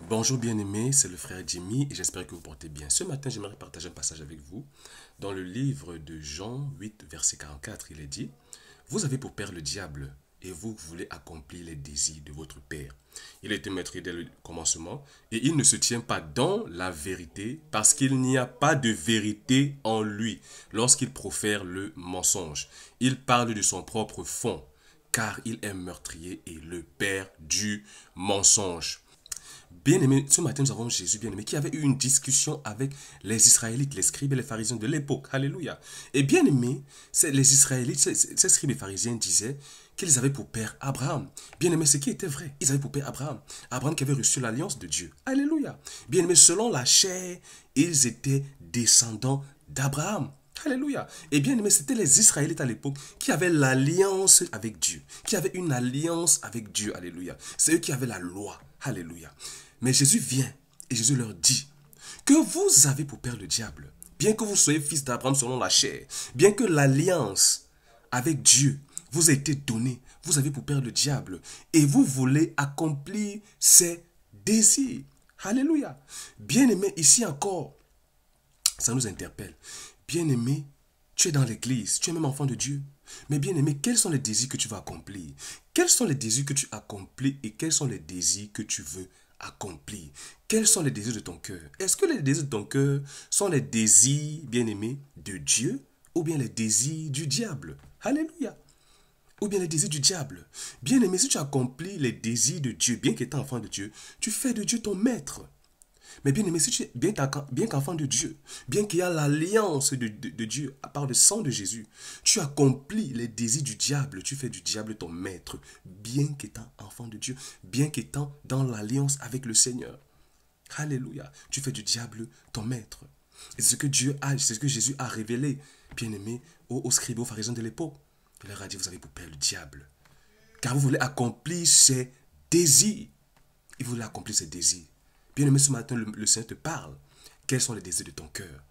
Bonjour bien-aimés, c'est le frère Jimmy et j'espère que vous portez bien. Ce matin, j'aimerais partager un passage avec vous. Dans le livre de Jean 8, verset 44, il est dit: Vous avez pour père le diable et vous voulez accomplir les désirs de votre père. Il a été meurtrier dès le commencement et il ne se tient pas dans la vérité parce qu'il n'y a pas de vérité en lui lorsqu'il profère le mensonge. Il parle de son propre fond car il est meurtrier et le père du mensonge. Bien-aimé, ce matin, nous avons Jésus, bien-aimé, qui avait eu une discussion avec les Israélites, les scribes et les pharisiens de l'époque. Alléluia. Et bien-aimé, les Israélites, ces scribes et pharisiens disaient qu'ils avaient pour père Abraham. Bien-aimé, ce qui était vrai, ils avaient pour père Abraham. Abraham qui avait reçu l'alliance de Dieu. Alléluia. Bien-aimé, selon la chair, ils étaient descendants d'Abraham. Alléluia. Et bien aimé, c'était les Israélites à l'époque qui avaient l'alliance avec Dieu, qui avaient une alliance avec Dieu. Alléluia. C'est eux qui avaient la loi. Alléluia. Mais Jésus vient et Jésus leur dit que vous avez pour père le diable, bien que vous soyez fils d'Abraham selon la chair, bien que l'alliance avec Dieu vous a été donnée, vous avez pour père le diable et vous voulez accomplir ses désirs. Alléluia. Bien aimé, ici encore, ça nous interpelle. Bien-aimé, tu es dans l'église, tu es même enfant de Dieu. Mais bien-aimé, quels sont les désirs que tu vas accomplir? Quels sont les désirs que tu accomplis et quels sont les désirs que tu veux accomplir? Quels sont les désirs de ton cœur? Est-ce que les désirs de ton cœur sont les désirs, bien-aimé, de Dieu ou bien les désirs du diable? Alléluia. Ou bien les désirs du diable. Bien-aimé, si tu accomplis les désirs de Dieu, bien qu'étant enfant de Dieu, tu fais de Dieu ton maître. Mais bien aimé, si tu es bien qu'enfant de Dieu, bien qu'il y a l'alliance de Dieu par le sang de Jésus, tu accomplis les désirs du diable, tu fais du diable ton maître, bien qu'étant enfant de Dieu, bien qu'étant dans l'alliance avec le Seigneur. Alléluia, tu fais du diable ton maître. Et c'est ce que Jésus a révélé, bien aimé, aux scribes, aux pharisiens de l'époque. Il leur a dit, vous avez pour père le diable, car vous voulez accomplir ses désirs. Et vous voulez accomplir ses désirs. Bien-aimé, ce matin, le Seigneur te parle. Quels sont les désirs de ton cœur?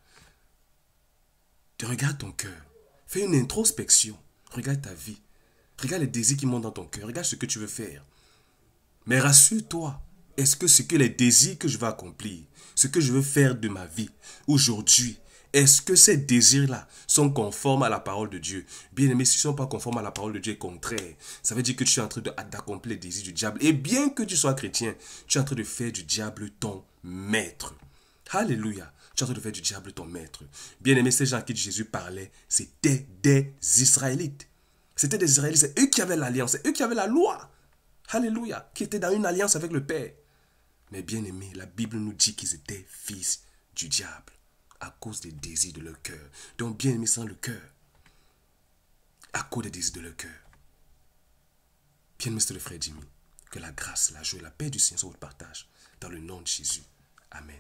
Tu regardes ton cœur. Fais une introspection. Regarde ta vie. Regarde les désirs qui montent dans ton cœur. Regarde ce que tu veux faire. Mais rassure-toi. Est-ce que ce que les désirs que je veux accomplir, ce que je veux faire de ma vie, aujourd'hui, est-ce que ces désirs-là sont conformes à la parole de Dieu? Bien aimé, s'ils ne sont pas conformes à la parole de Dieu, contraire, ça veut dire que tu es en train d'accomplir les désirs du diable. Et bien que tu sois chrétien, tu es en train de faire du diable ton maître. Alléluia. Tu es en train de faire du diable ton maître. Bien aimé, ces gens à qui Jésus parlait, c'était des Israélites. C'était des Israélites, c'est eux qui avaient l'alliance, c'est eux qui avaient la loi. Alléluia. Qui étaient dans une alliance avec le Père. Mais bien aimé, la Bible nous dit qu'ils étaient fils du diable à cause des désirs de leur cœur. Donc bien aimé, sans le cœur, à cause des désirs de leur cœur. Bien aimé, c'est le frère Jimmy. Que la grâce, la joie et la paix du Seigneur soient votre partage. Dans le nom de Jésus. Amen.